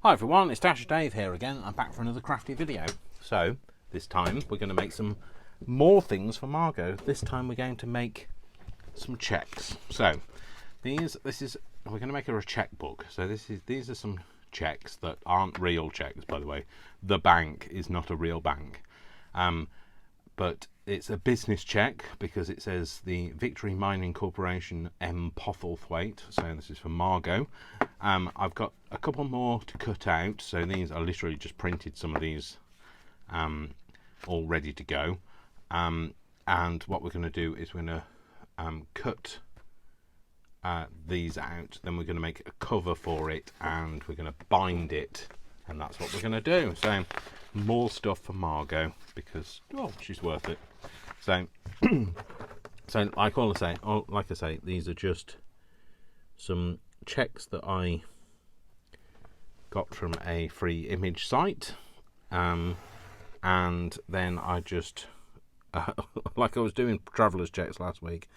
Hi everyone, it's Dasher Dave here again. I'm back for another crafty video. So, this time we're going to make some more things for Margo. This time we're going to make some checks. So, we're going to make her a checkbook. So these are some checks that aren't real checks, by the way. The bank is not a real bank. But it's a business check because it says the Victory Mining Corporation M. Pothelthwaite. So this is for Margo. I've got a couple more to cut out. So these are literally just printed, some of these all ready to go. And what we're going to do is we're going to cut these out. Then we're going to make a cover for it and we're going to bind it. And that's what we're going to do. So more stuff for Margo because, well, she's worth it. So, like I say, these are just some checks that I got from a free image site, and then I just, like I was doing traveller's checks last week,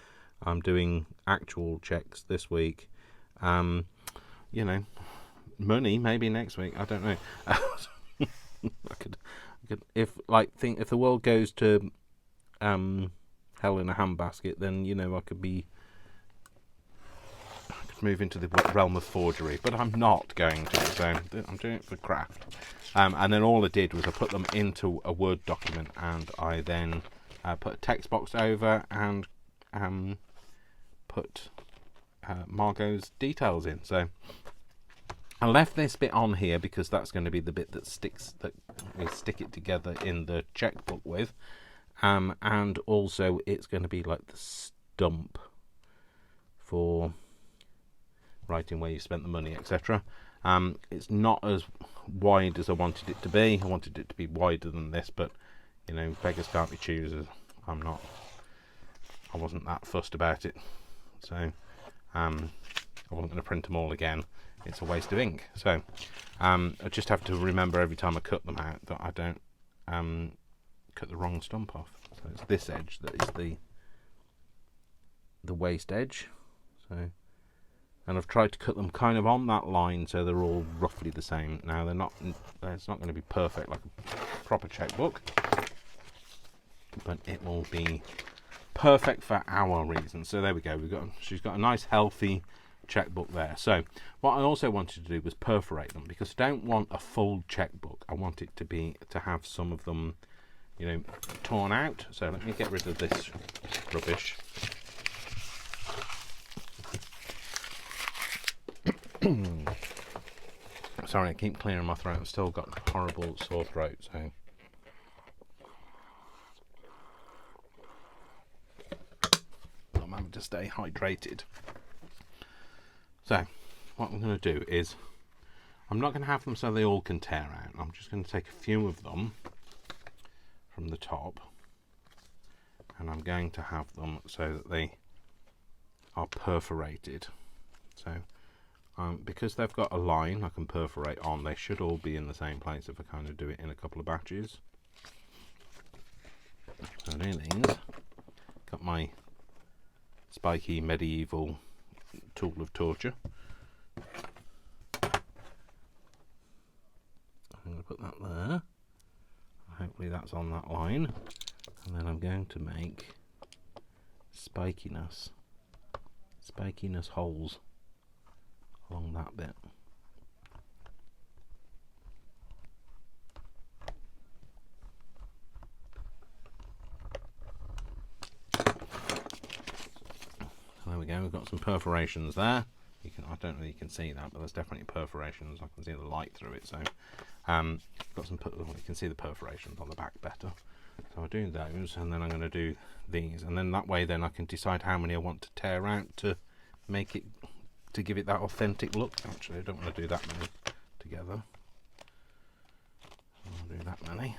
I'm doing actual checks this week. You know, money maybe next week. I don't know. I could, if the world goes to hell in a handbasket, then I could move into the realm of forgery, but I'm not going to. So I'm doing it for craft. And then all I did was I put them into a Word document, and I then put a text box over and put Margo's details in. So I left this bit on here because that's going to be the bit that we stick it together in the checkbook with, and also it's going to be like the stump for writing where you spent the money, etc. It's not as wide as I wanted it to be. I wanted it to be wider than this, but beggars can't be choosers. I wasn't that fussed about it, so I wasn't going to print them all again. It's a waste of ink. So I just have to remember every time I cut them out that I don't cut the wrong stump off. So it's this edge that is the waste edge. So, and I've tried to cut them kind of on that line so they're all roughly the same. Now they're not. It's not going to be perfect like a proper checkbook, but it will be perfect for our reasons. So there we go. She's got a nice healthy checkbook there. So what I also wanted to do was perforate them because I don't want a full checkbook. I want it to have some of them torn out. So let me get rid of this rubbish. Sorry, I keep clearing my throat. I've still got horrible sore throat, so I'm having to stay hydrated. So what I'm going to do is I'm not going to have them so they all can tear out. I'm just going to take a few of them from the top and I'm going to have them so that they are perforated. So because they've got a line I can perforate on, they should all be in the same place if I kind of do it in a couple of batches. So do these. Got my spiky medieval tool of torture. I'm going to put that there. Hopefully that's on that line. And then I'm going to make spikiness holes along that bit. There we go, we've got some perforations there. I don't know if you can see that, but there's definitely perforations. I can see the light through it, so got some. You can see the perforations on the back better. So I'll do those, and then I'm going to do these, and then that way, then I can decide how many I want to tear out to make it, to give it that authentic look. Actually, I don't want to do that many together. I'll do that many.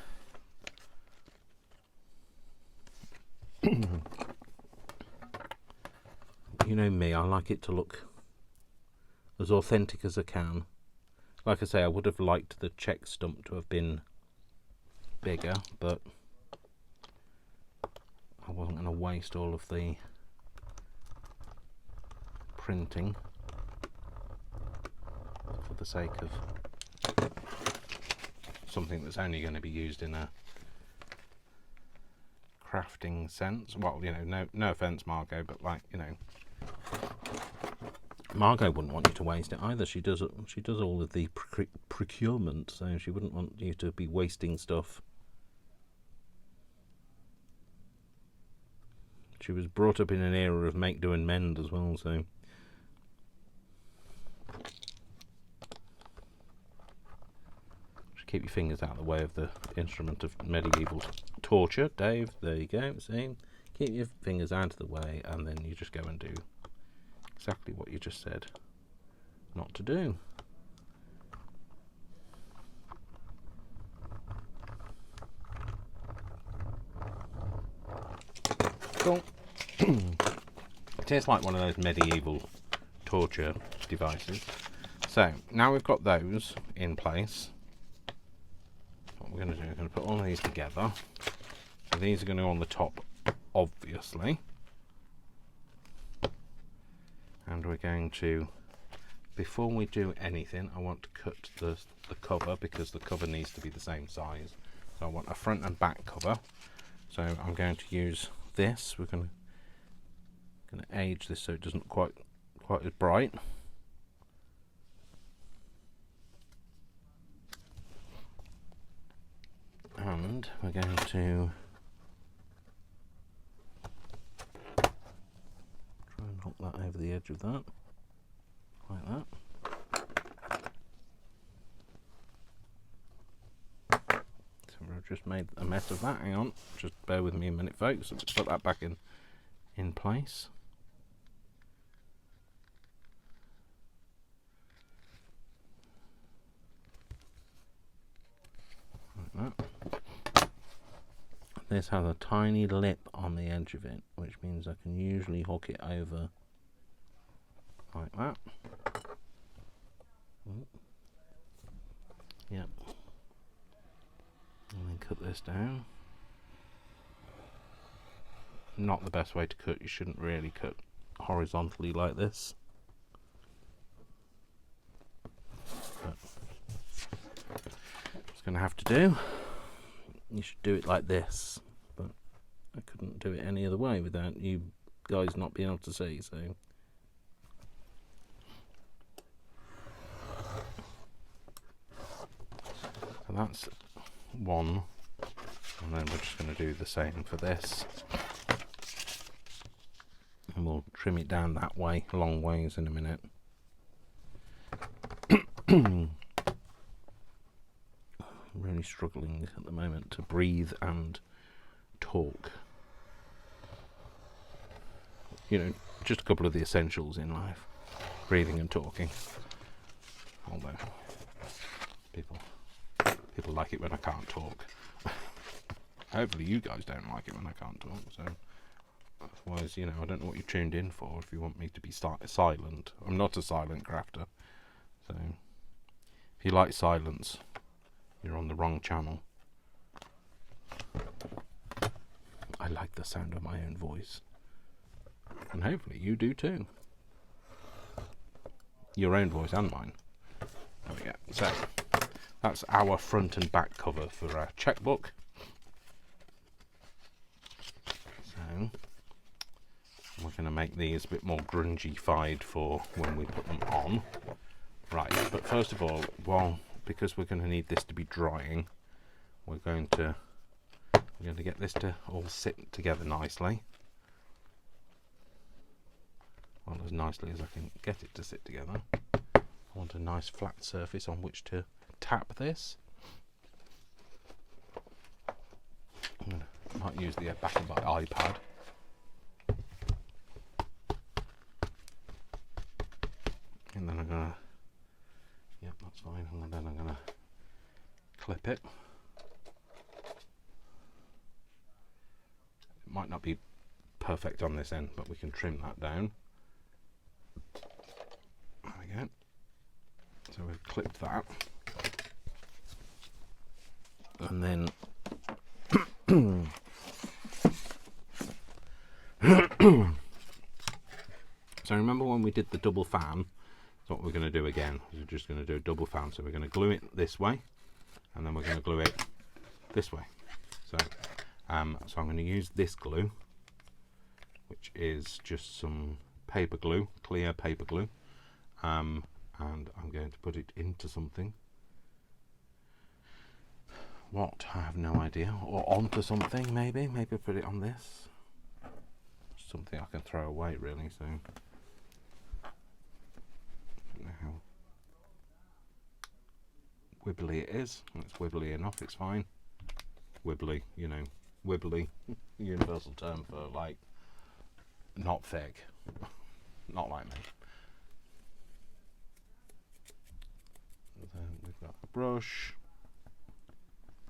You know me, I like it to look as authentic as I can. Like I say, I would have liked the check stump to have been bigger, but I wasn't going to waste all of the printing for the sake of something that's only going to be used in a crafting sense. Well, you know, no offense, Margo, but like, you know, Margo wouldn't want you to waste it either. She does all of the procurement, so she wouldn't want you to be wasting stuff. She was brought up in an era of make, do and mend as well, so just keep your fingers out of the way of the instrument of medieval torture, Dave. There you go. See, keep your fingers out of the way, and then you just go and do exactly what you just said not to do. Cool. It is like one of those medieval torture devices. So now we've got those in place, what we're going to do, we're going to put all of these together. So these are going to go on the top, obviously. And we're going to, before we do anything, I want to cut the cover, because the cover needs to be the same size. So I want a front and back cover. So I'm going to use this. We're going to age this so it doesn't quite as bright. And we're going to try and hook that over the edge of that, like that. So we've just made a mess of that. Hang on, just bear with me a minute, folks. Let's put that back in place. Like that. This has a tiny lip on the edge of it, which means I can usually hook it over like that. Yep. And then cut this down. Not the best way to cut. You shouldn't really cut horizontally like this. But it's going to have to do. You should do it like this, but I couldn't do it any other way without you guys not being able to see, so that's one, and then we're just going to do the same for this, and we'll trim it down that way, long ways, in a minute. Really struggling at the moment to breathe and talk. You know, just a couple of the essentials in life: breathing and talking. Although people like it when I can't talk. Hopefully you guys don't like it when I can't talk, so otherwise, you know, I don't know what you tuned in for if you want me to be silent. I'm not a silent crafter, so if you like silence, you're on the wrong channel. I like the sound of my own voice, and hopefully you do too. Your own voice and mine. There we go. So that's our front and back cover for our checkbook. So we're going to make these a bit more grungy-fied for when we put them on. Right, but first of all, because we're going to need this to be drying, we're going to get this to all sit together nicely. Well, as nicely as I can get it to sit together. I want a nice flat surface on which to tap this. I might use the back of my iPad. And then I'm going to, yep, that's fine, and then I'm going to clip it. It might not be perfect on this end, but we can trim that down. There we go. So we've clipped that. And then so remember when we did the double fan, So what we're going to do again is we're just going to do a double fan. So we're going to glue it this way, and then we're going to glue it this way. So, so I'm going to use this glue, which is just some paper glue, clear paper glue, and I'm going to put it into something. What? I have no idea. Or onto something, maybe. Maybe put it on this. Something I can throw away, really. So, I don't know how wibbly it is. It's wibbly enough. It's fine. Wibbly, you know, wibbly. Universal term for like not thick, not like me. Then we've got a brush.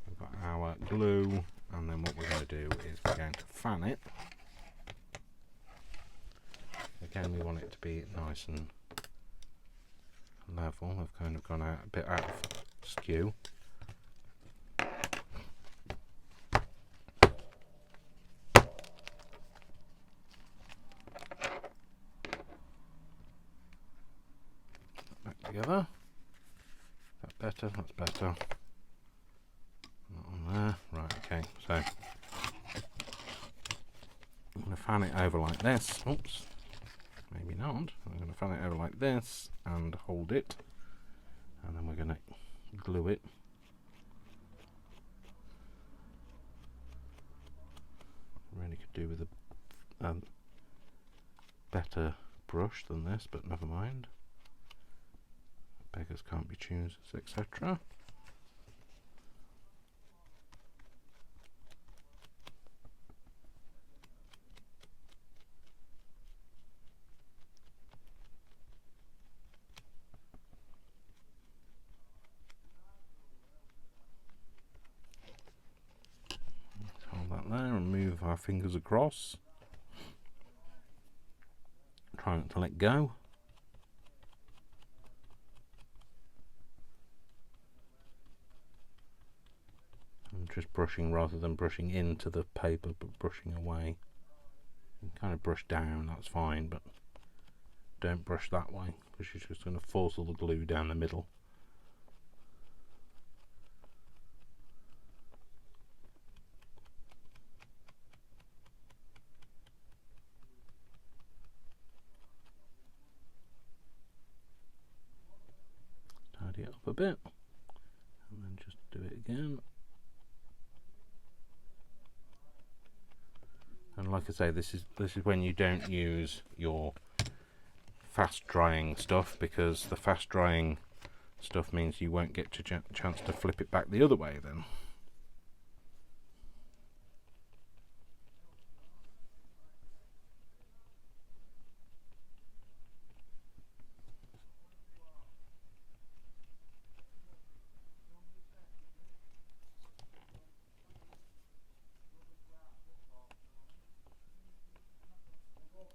We've got our glue, and then what we're going to do is we're going to fan it. Again, we want it to be nice and level. I've kind of gone out a bit out of skew. Back together. Is that better? That's better. Not on there. Right, okay. So I'm going to fan it over like this. Oops. Maybe not. I'm going to fan it over like this and hold it, and then we're going to glue it. Really could do with a better brush than this, but never mind. Beggars can't be choosers, etc. There and move our fingers across. Try not to let go. I'm just brushing rather than brushing into the paper, but brushing away. You can kind of brush down, that's fine, but don't brush that way because you're just going to force all the glue down the middle. Tidy it up a bit and then just do it again. And like I say, this is when you don't use your fast drying stuff, because the fast drying stuff means you won't get a chance to flip it back the other way then.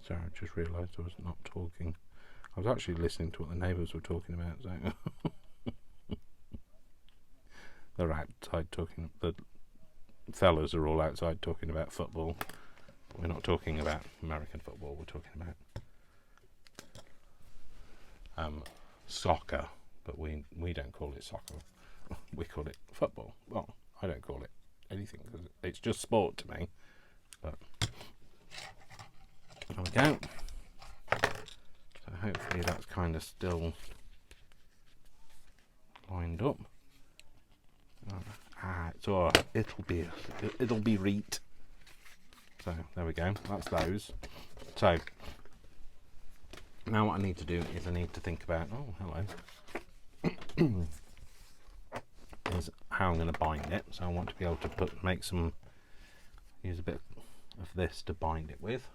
Sorry, I just realised I was not talking. I was actually listening to what the neighbours were talking about. So they're outside talking. The fellas are all outside talking about football. We're not talking about American football. We're talking about soccer, but we don't call it soccer. We call it football. Well, I don't call it anything because it's just sport to me. But there we go. So hopefully that's kind of still lined up. It's alright. It'll be reet. So there we go. That's those. So now what I need to do is I need to think about. Oh, hello. Is how I'm going to bind it. So I want to be able to use a bit of this to bind it with.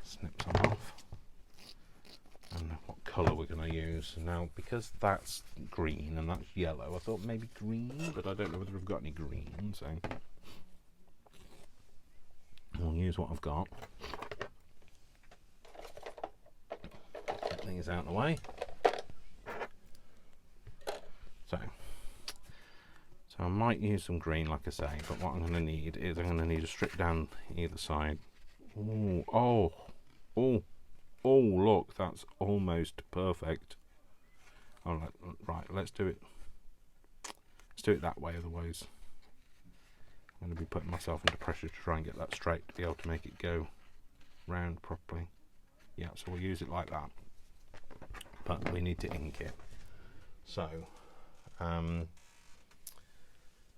Snip some off. And what colour we're going to use. Now, because that's green and that's yellow, I thought maybe green, but I don't know whether we've got any green, so I'll use what I've got. Get these out of the way. So I might use some green, like I say, but what I'm going to need is I'm going to need a strip down either side. Oh, Oh, look, that's almost perfect. All right, right, let's do it. Let's do it that way, otherwise I'm going to be putting myself under pressure to try and get that straight to be able to make it go round properly. Yeah, so we'll use it like that. But we need to ink it. So,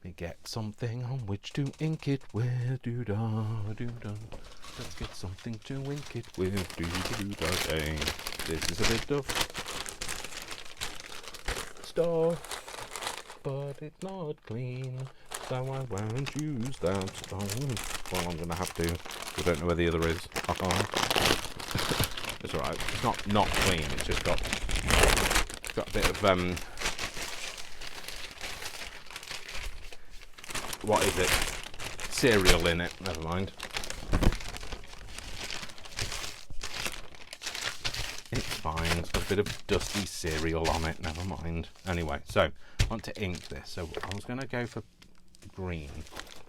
we get something on which to ink it with. Do-da-do-da. Let's get something to ink it with. Do-da-do-da-day. This is a bit of stuff, but it's not clean, so I won't use that. Oh, well, I'm going to have to. I don't know where the other is. It's alright. It's not clean. It's just got a bit of what is it? Cereal in it. Never mind. It's fine. It's got a bit of dusty cereal on it. Never mind. Anyway, so I want to ink this. So I was going to go for green.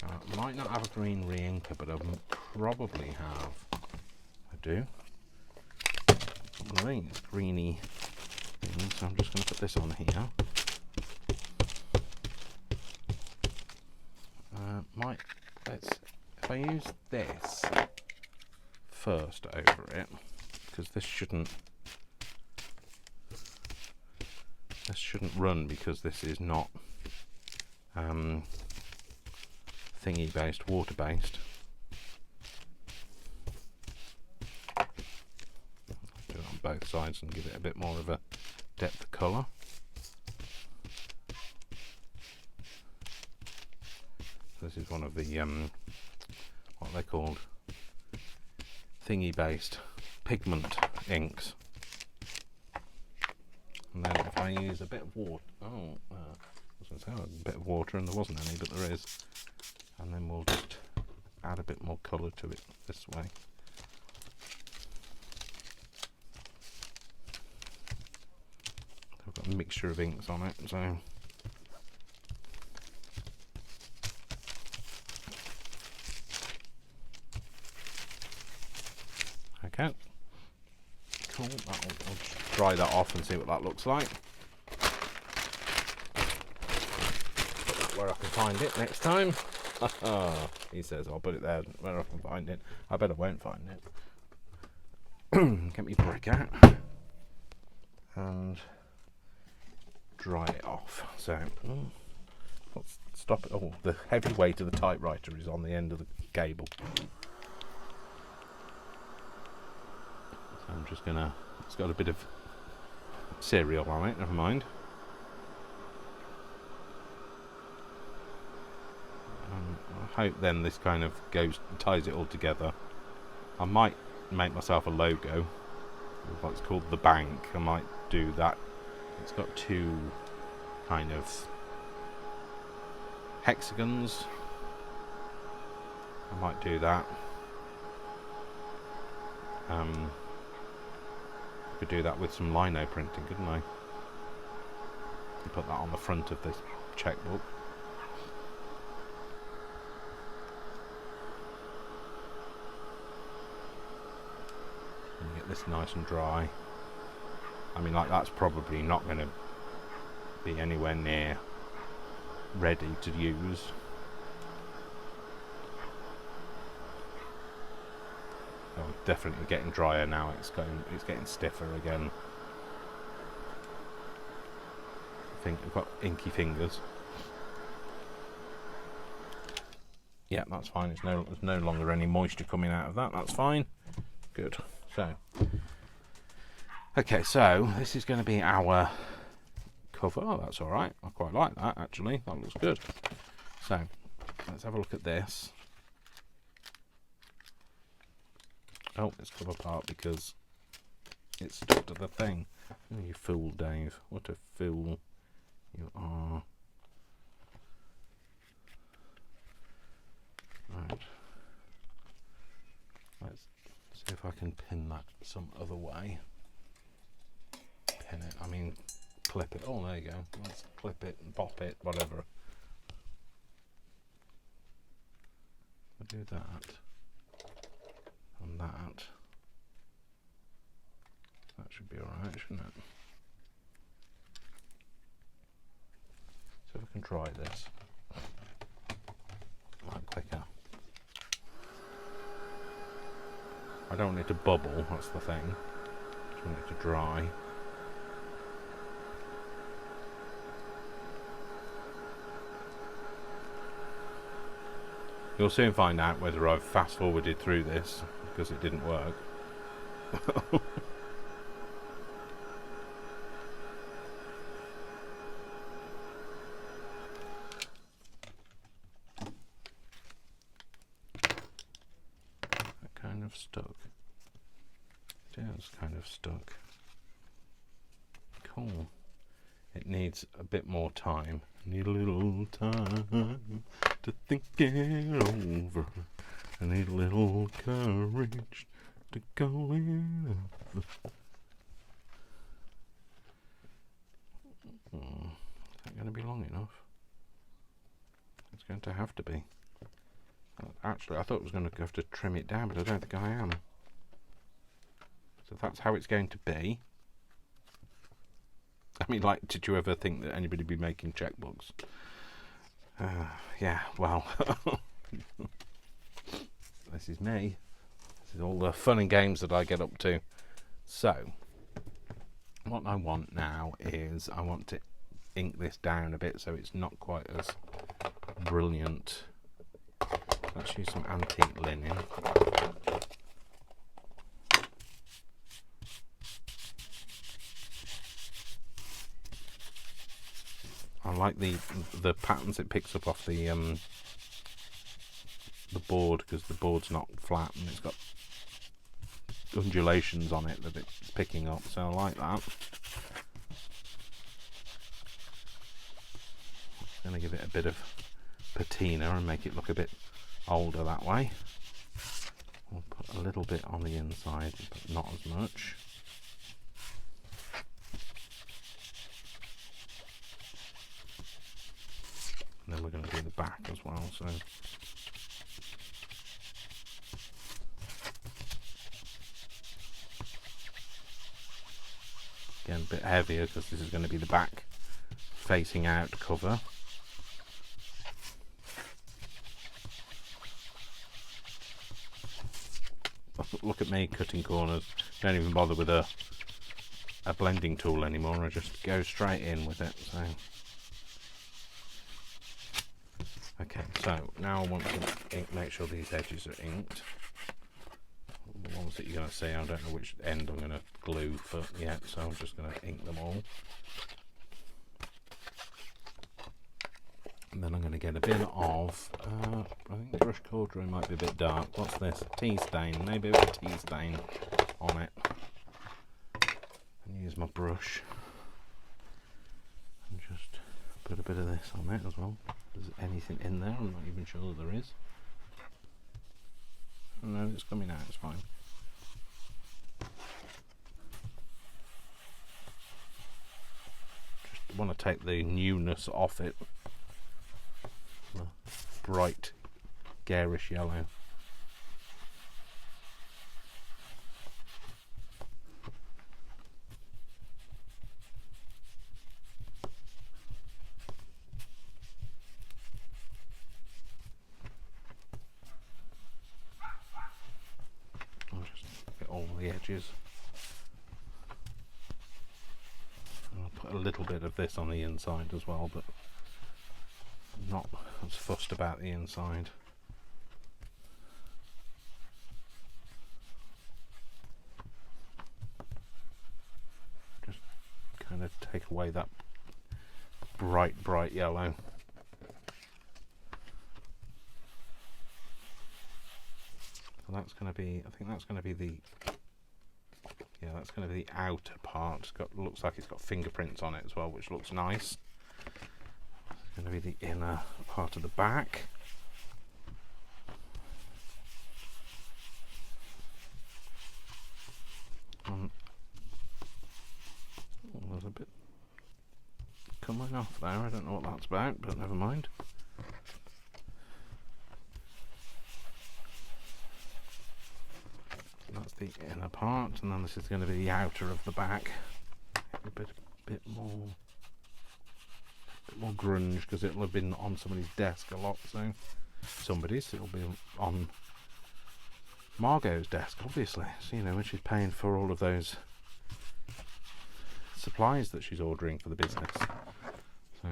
I might not have a green re-inker, but I probably have. I do. Green, greeny thing. So I'm just going to put this on here. If I use this first over it, because this shouldn't run, because this is not thingy based, water based. Do it on both sides and give it a bit more of a depth of colour. This is one of the what are they called? Thingy based pigment inks. And then if I use a bit of water, I was going to say a bit of water, and there wasn't any, but there is. And then we'll just add a bit more colour to it this way. I've got a mixture of inks on it, so okay. Cool. I'll just dry that off and see what that looks like. Put that where I can find it next time. He says I'll put it there where I can find it. I bet I won't find it. Get me brick out and dry it off. So let's stop it. Oh, the heavy weight of the typewriter is on the end of the cable. So I'm just gonna. It's got a bit of cereal on it. Never mind. I hope then this kind of ties it all together. I might make myself a logo. What's called the bank. I might do that. It's got two kind of hexagons. I might do that. I could do that with some lino printing, couldn't I? And put that on the front of this checkbook. And get this nice and dry. I mean, like, that's probably not going to be anywhere near ready to use. Oh, definitely getting drier now. It's getting stiffer again. I think I've got inky fingers. Yeah, that's fine. There's no longer any moisture coming out of that. That's fine. Good. So, okay. So this is going to be our cover. Oh, that's all right. I quite like that, actually. That looks good. So let's have a look at this. Oh, it's come apart because it's stuck to the thing. Oh, you fool, Dave. What a fool you are. Right. Let's see if I can pin that some other way. Pin it. I mean, clip it. Oh, there you go. Let's clip it and pop it, whatever. I'll do that. And that. be alright, shouldn't it? So we can try this. Like quicker. I don't want it to bubble, that's the thing. I just want it to dry. You'll soon find out whether I've fast forwarded through this because it didn't work. That kind of stuck. It is kind of stuck. Cool. It needs a bit more time. Need a little time to think it over. I need a little courage to go in. Is that going to be long enough? It's going to have to be. Actually, I thought I was going to have to trim it down, but I don't think I am. So that's how it's going to be. I mean, like, did you ever think that anybody would be making checkbooks? Yeah, well, this is me. This is all the fun and games that I get up to. So, what I want now is I want to ink this down a bit so it's not quite as brilliant. Let's use some antique linen. I like the patterns it picks up off the board, because the board's not flat and it's got undulations on it that it's picking up, so I like that. I'm going to give it a bit of patina and make it look a bit older that way. We'll put a little bit on the inside, but not as much. And then we're going to do the back as well, so again a bit heavier because this is going to be the back facing out cover. Look at me cutting corners. Don't even bother with a blending tool anymore. I just go straight in with it. So okay, so now I want to make sure these edges are inked. The ones that you're going to see, I don't know which end I'm going to glue for yet, so I'm just going to ink them all. And then I'm going to get a bit of, I think the brush corduroy might be a bit dark. What's this? Tea stain, maybe a bit of tea stain on it. And use my brush and just put a bit of this on it as well. Is there anything in there? I'm not even sure that there is. No, it's coming out, it's fine. Just want to take the newness off it. The bright, garish yellow. Edges. I'll put a little bit of this on the inside as well, but I'm not as fussed about the inside. Just kind of take away that bright yellow. So that's going to be, I think that's going to be the, yeah, that's going to be the outer part. It's got, looks like it's got fingerprints on it as well, which looks nice. It's going to be the inner part of the back. Oh, there's a bit coming off there. I don't know what that's about, but never mind. That's the inner part, and then this is going to be the outer of the back. A bit more grunge because it'll have been on somebody's desk a lot. So it'll be on Margo's desk, obviously. So, you know, when she's paying for all of those supplies that she's ordering for the business. So.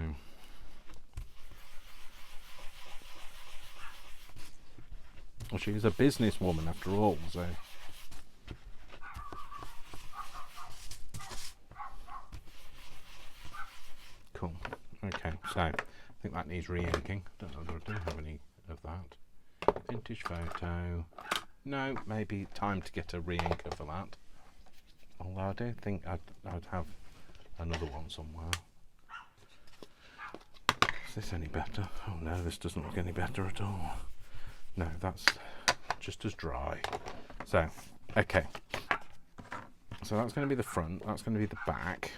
Well, she's a businesswoman after all, so. Cool. Okay, so I think that needs re-inking. Don't know whether I do have any of that. Vintage photo. No, maybe time to get a re-inker for that. Although I don't think I'd have another one somewhere. Is this any better? Oh no, this doesn't look any better at all. No, that's just as dry. So, okay. So that's going to be the front, that's going to be the back.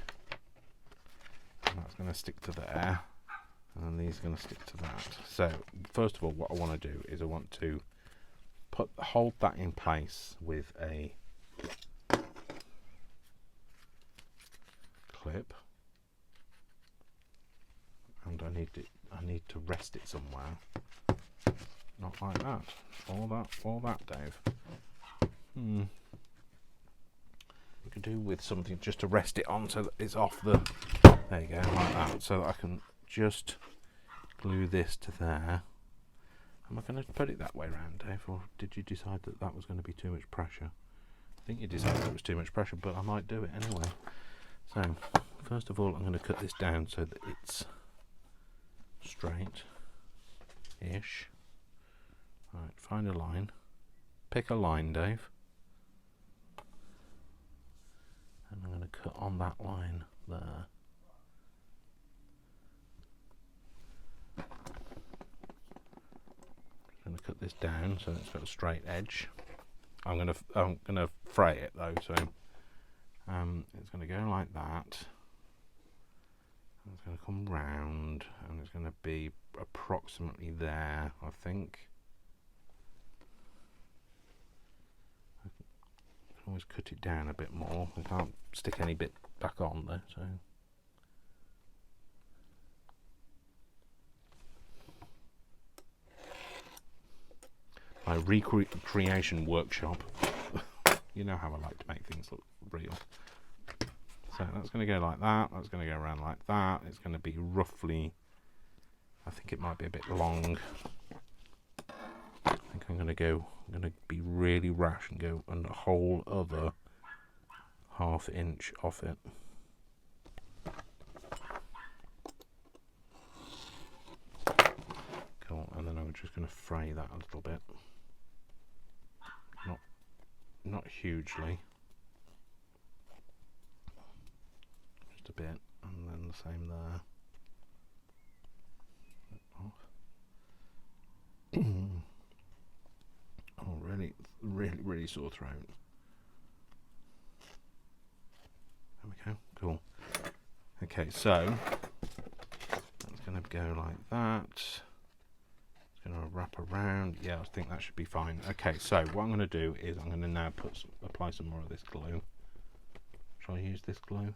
And that's going to stick to there. And these are going to stick to that. So, first of all, what I want to do is I want to hold that in place with a clip. And I need to rest it somewhere. Not like that. All that, Dave. You could do with something just to rest it on so that it's off the. There you go, like that. So that I can just glue this to there. Am I going to put it that way around, Dave, or did you decide that that was going to be too much pressure? I think you decided it was too much pressure, but I might do it anyway. So, first of all, I'm going to cut this down so that it's straight-ish. Right, find a line. Pick a line, Dave. And I'm going to cut on that line there. I'm going to cut this down so it's got a straight edge. I'm going to fray it though, so it's going to go like that. It's going to come round, and it's going to be approximately there, I think. I can always cut it down a bit more. I can't stick any bit back on there, so. My recreation workshop. You know how I like to make things look real. So that's going to go like that. That's going to go around like that. It's going to be roughly, I think it might be a bit long. I think I'm going to be really rash and go a whole other ½ inch off it. Cool. And then I'm just going to fray that a little bit. Not hugely. Just a bit, and then the same there. Oh, really sore throat. There we go. Cool. Okay, so that's going to go like that. It's going to wrap around. Yeah, I think that should be fine. Okay, so what I'm going to do is I'm going to now apply some more of this glue. Shall I use this glue?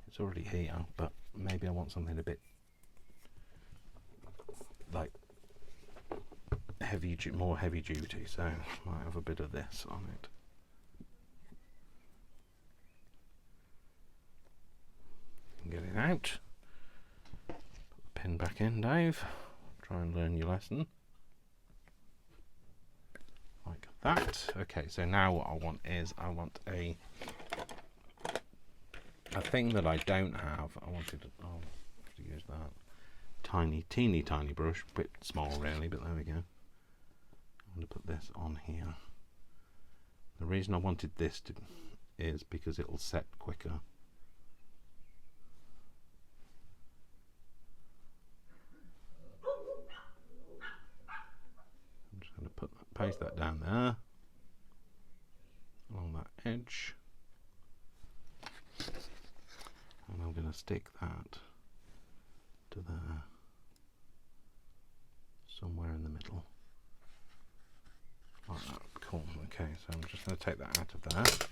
It's already here, but maybe I want something a bit like more heavy duty, so I might have a bit of this on it. Get it out. Put the pin back in, Dave. Try and learn your lesson. Like that. Okay, so now what I want is I want a thing that I don't have. I wanted to use that teeny tiny brush, a bit small really, but there we go. I'm going to put this on here. The reason I wanted this is because it'll set quicker. I'm just going to paste that down there along that edge. And I'm going to stick that to there, somewhere in the middle. Like that. Cool. Okay, so I'm just going to take that out of there.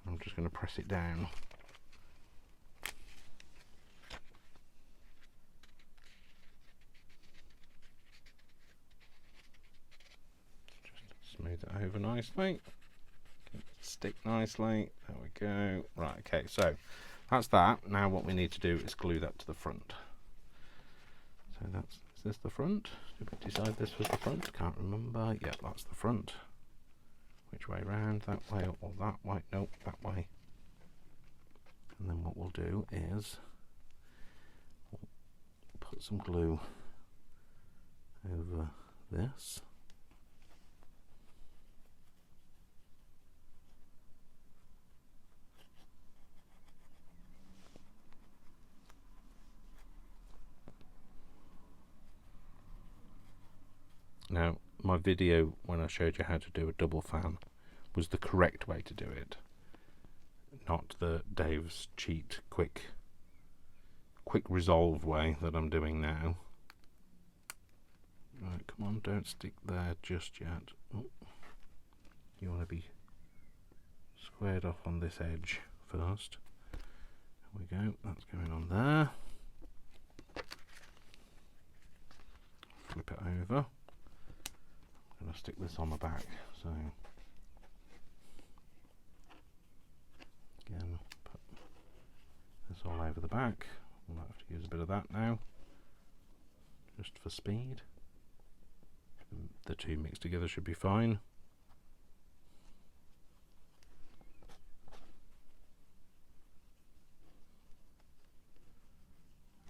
I'm just going to press it down. Just smooth it over nicely. Stick nicely. There we go. Right, okay, so that's that. Now what we need to do is glue that to the front. So that's, is this the front? Did we decide this was the front? Can't remember. Yeah, that's the front. Which way round? That way or that way? Nope, that way. And then what we'll do is we'll put some glue over this. Now, my video when I showed you how to do a double fan was the correct way to do it, not the Dave's cheat quick resolve way that I'm doing now. Right, come on, don't stick there just yet. Oh, you want to be squared off on this edge first. There we go, that's going on there. Flip it over. I'm going to stick this on the back, so again put this all over the back. We'll have to use a bit of that now, just for speed. The two mixed together should be fine.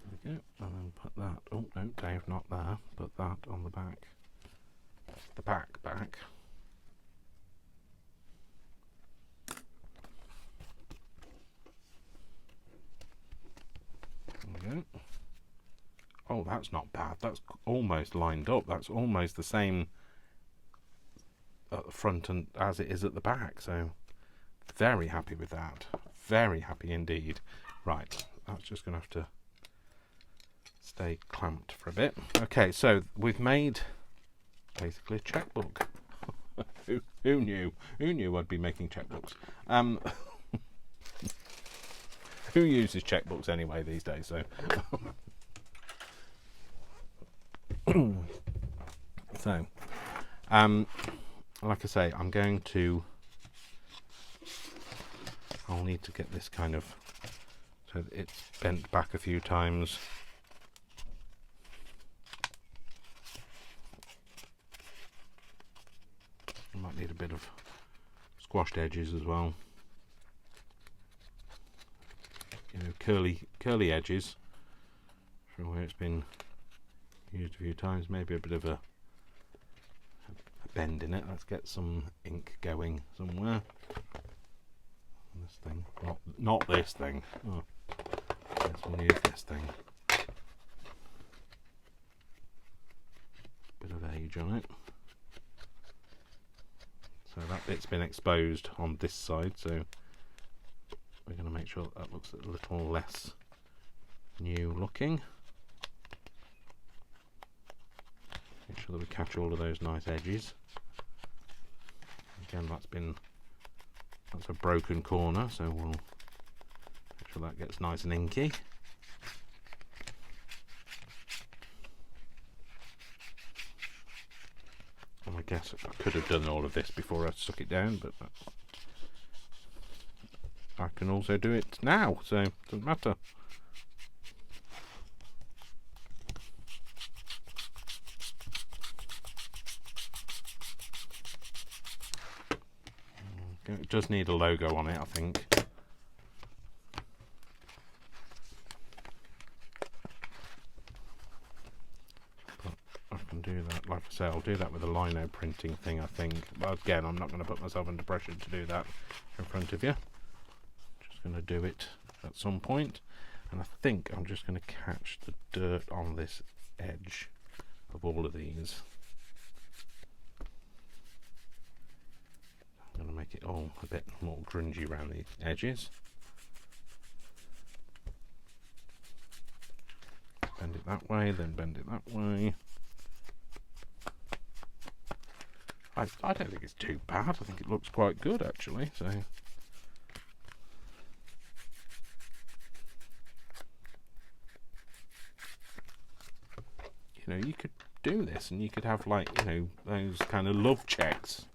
There we go, and then put that, oh no Dave, not there, put that on the back. The back. There we go. Oh, that's not bad. That's almost lined up. That's almost the same at the front and as it is at the back. So very happy with that. Very happy indeed. Right, that's just going to have to stay clamped for a bit. Okay, so we've made basically a checkbook. Who knew? Who knew I'd be making checkbooks? Who uses checkbooks anyway these days? So, so, like I say, I'll need to get this kind of so that it's bent back a few times. Might need a bit of squashed edges as well. You know, curly edges from where it's been used a few times. Maybe a bit of a bend in it. Let's get some ink going somewhere. This thing, not this thing. Oh, we'll use this thing. Bit of age on it. So that bit's been exposed on this side, so we're going to make sure that looks a little less new looking. Make sure that we catch all of those nice edges. Again, that's a broken corner, so we'll make sure that gets nice and inky. I guess I could have done all of this before I stuck it down, but I can also do it now, so it doesn't matter. It does need a logo on it, I think. Do that, like I say, I'll do that with a lino printing thing, I think. But again, I'm not going to put myself under pressure to do that in front of you. Just going to do it at some point, and I think I'm just going to catch the dirt on this edge of all of these. I'm going to make it all a bit more grungy around the edges. Bend it that way, then bend it that way. I don't think it's too bad. I think it looks quite good actually. So you could do this, and you could have like those kind of love checks,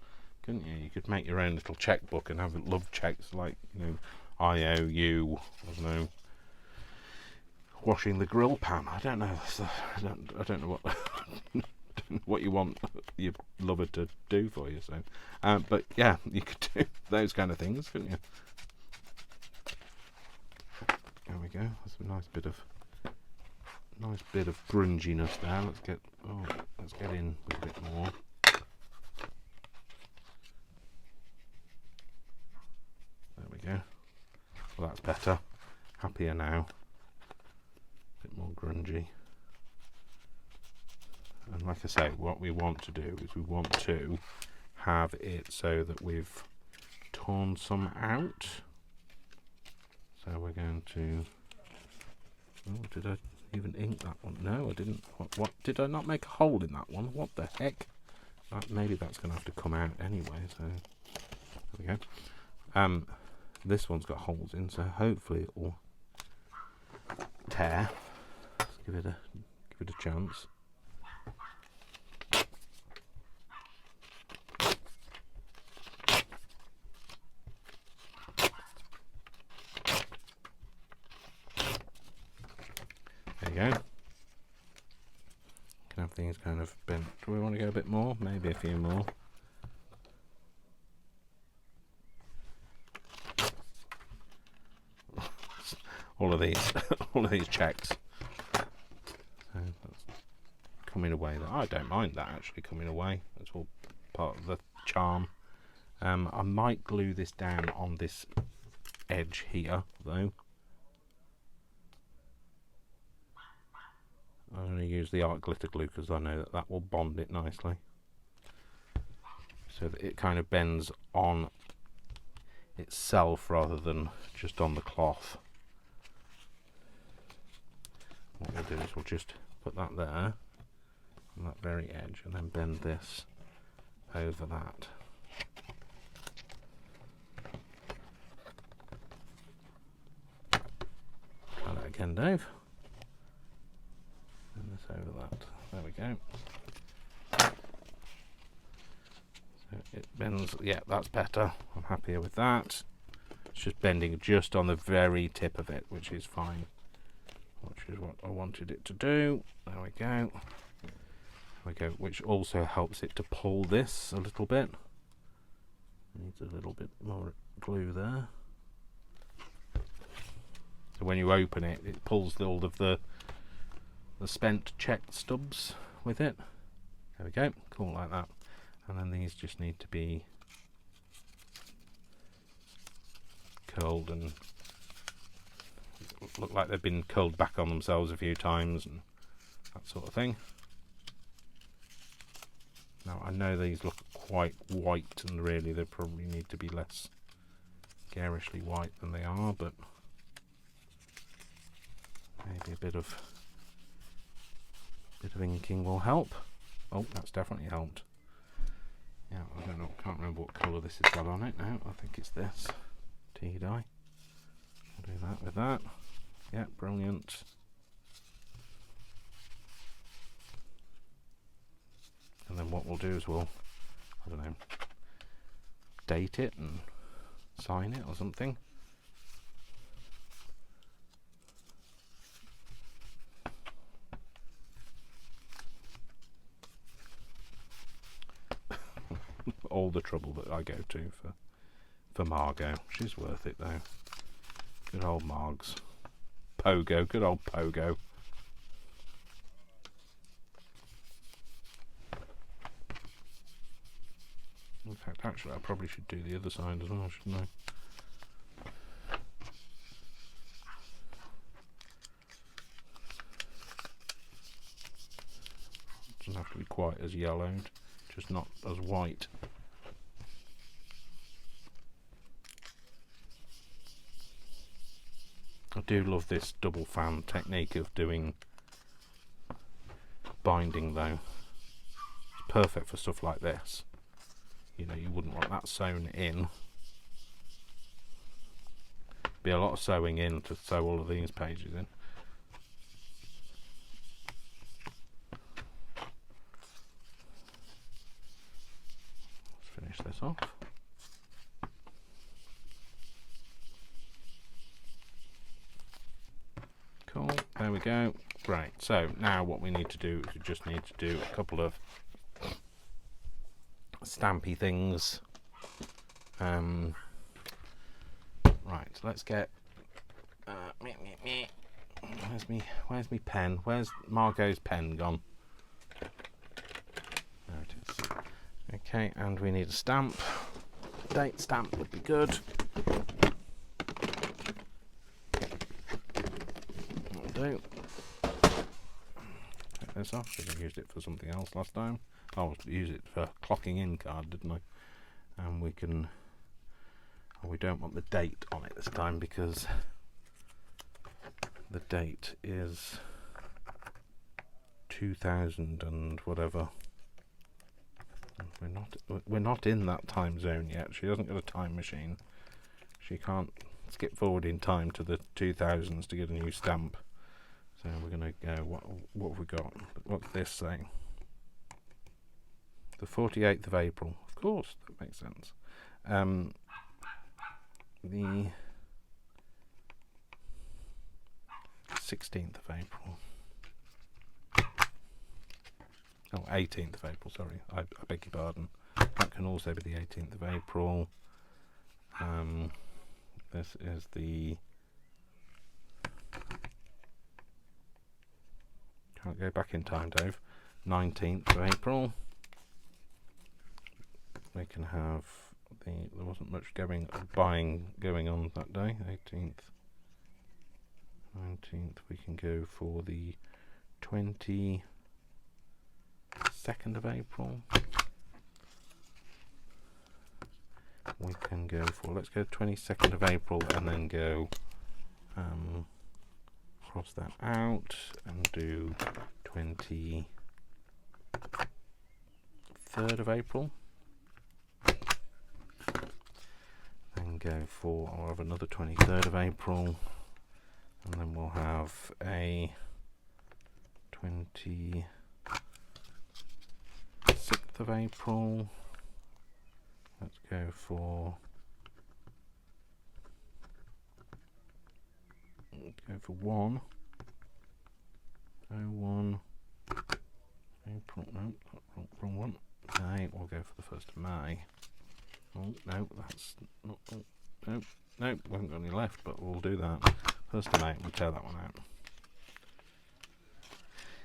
couldn't you? You could make your own little checkbook and have love checks like I owe you, I don't know, washing the grill pan. I don't know. I don't know what you want your lover to do for you. So, but yeah, you could do those kind of things, couldn't you? There we go. That's a nice bit of grunginess there. Let's get in with a bit more. There we go. Well, that's better. Happier now. A bit more grungy. And like I say, what we want to do is we want to have it so that we've torn some out. So we're going to... Oh, did I even ink that one? No, I didn't. What did I not make a hole in that one? What the heck? Maybe that's going to have to come out anyway. So there we go. This one's got holes in, so hopefully it will tear. Let's give it a chance. There you go. Can have things kind of bent. Do we want to go a bit more? Maybe a few more. all of these checks. So that's coming away. I don't mind that actually coming away. That's all part of the charm. I might glue this down on this edge here though. I'm going to use the art glitter glue because I know that will bond it nicely, so that it kind of bends on itself rather than just on the cloth. What we'll do is we'll just put that there on that very edge and then bend this over that. Try that again, Dave. Over that. There we go. So it bends. Yeah, that's better. I'm happier with that. It's just bending just on the very tip of it, which is fine. Which is what I wanted it to do. There we go. There we go. Which also helps it to pull this a little bit. Needs a little bit more glue there. So when you open it, it pulls all of the spent check stubs with it. There we go, cool, like that. And then these just need to be curled and look like they've been curled back on themselves a few times and that sort of thing. Now I know these look quite white and really they probably need to be less garishly white than they are, but maybe a bit of inking will help. Oh, that's definitely helped. Yeah, I don't know, can't remember what colour this has got on it now. I think it's this tea dye. I'll do that with that. Yeah, brilliant. And then what we'll do is we'll, I don't know, date it and sign it or something. All the trouble that I go to for Margo. She's worth it though. Good old Margs. Pogo, good old Pogo. In fact, actually I probably should do the other side as well, shouldn't I? Doesn't have to be quite as yellowed, just not as white. I do love this double fan technique of doing binding though. It's perfect for stuff like this. you know, you wouldn't want that sewn in. Be a lot of sewing in to sew all of these pages in. Let's finish this off. Cool, there we go. Great, so now what we need to do is we just need to do a couple of stampy things. Right, let's get where's me pen? Where's Margot's pen gone? There it is. Okay, and we need a stamp. Date stamp would be good. That'll do. Take this off because I used it for something else last time. I'll use it for clocking in card, didn't I? And we can. We don't want the date on it this time because the date is 2000 and whatever. We're not in that time zone yet. She hasn't got a time machine. She can't skip forward in time to the 2000s to get a new stamp. So we're going to go. What have we got? What's this saying? The 48th of April. Of course, that makes sense. The 16th of April. Oh, 18th of April, sorry. I beg your pardon. That can also be the 18th of April. This is the... Can't go back in time, Dave. 19th of April. We can have... There wasn't much buying going on that day. 18th, 19th. We can go for the 22nd of April. We can go for, let's go 22nd of April and then go cross that out and do 23rd of April. Go for, I'll have another 23rd of April, and then we'll have a 26th of April. Let's go for one. 01 April. No, wrong one. May. We'll go for the 1st of May. Oh, no, that's not. No, we haven't got any left, but we'll do that. 1st of May, we'll tear that one out.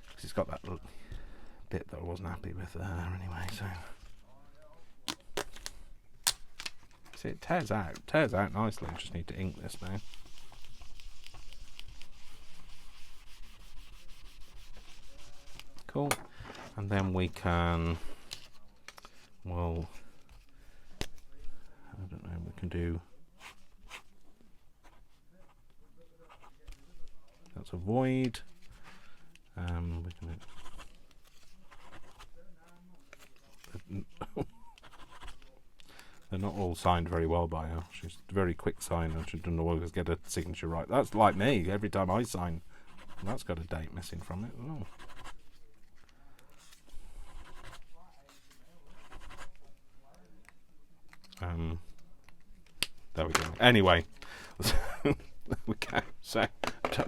Because it's got that little bit that I wasn't happy with there anyway, so. See, it tears out nicely. I just need to ink this now. Cool. And then we can, well, I don't know, we can do, that's a void. We can they're not all signed very well by her. She's a very quick signer. She doesn't always get a signature right. That's like me. Every time I sign, that's got a date missing from it as well. There we go. Anyway, there we go. So,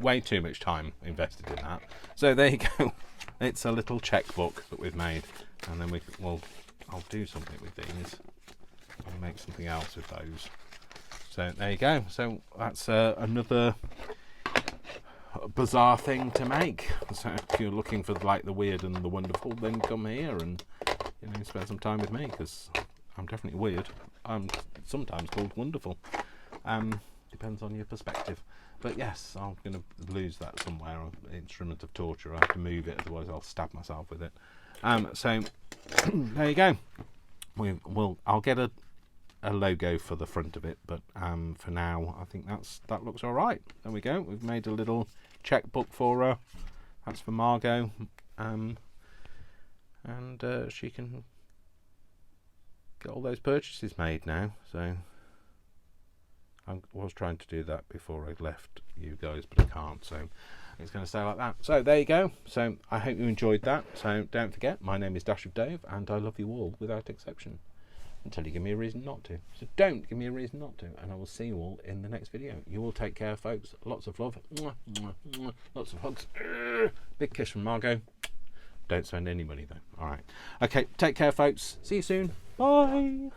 way too much time invested in that. So there you go. It's a little checkbook that we've made, and then I'll do something with these. I'll make something else with those. So there you go. So that's another bizarre thing to make. So if you're looking for like the weird and the wonderful, then come here and spend some time with me, because I'm definitely weird. I'm sometimes called wonderful. Depends on your perspective. But yes, I'm going to lose that somewhere. An instrument of torture. I have to move it, otherwise I'll stab myself with it. So there you go. I'll get a logo for the front of it, but for now I think that looks all right. There we go. We've made a little checkbook for her. That's for Margo, and she can get all those purchases made now. So I was trying to do that before I left you guys, but I can't. So it's going to stay like that. So there you go. So I hope you enjoyed that. So don't forget, my name is Dash of Dave, and I love you all without exception. Until you give me a reason not to. So don't give me a reason not to. And I will see you all in the next video. You all take care, folks. Lots of love. Mwah, mwah, mwah. Lots of hugs. Big kiss from Margo. Don't spend any money though. All right. Okay, take care, folks. See you soon. Bye.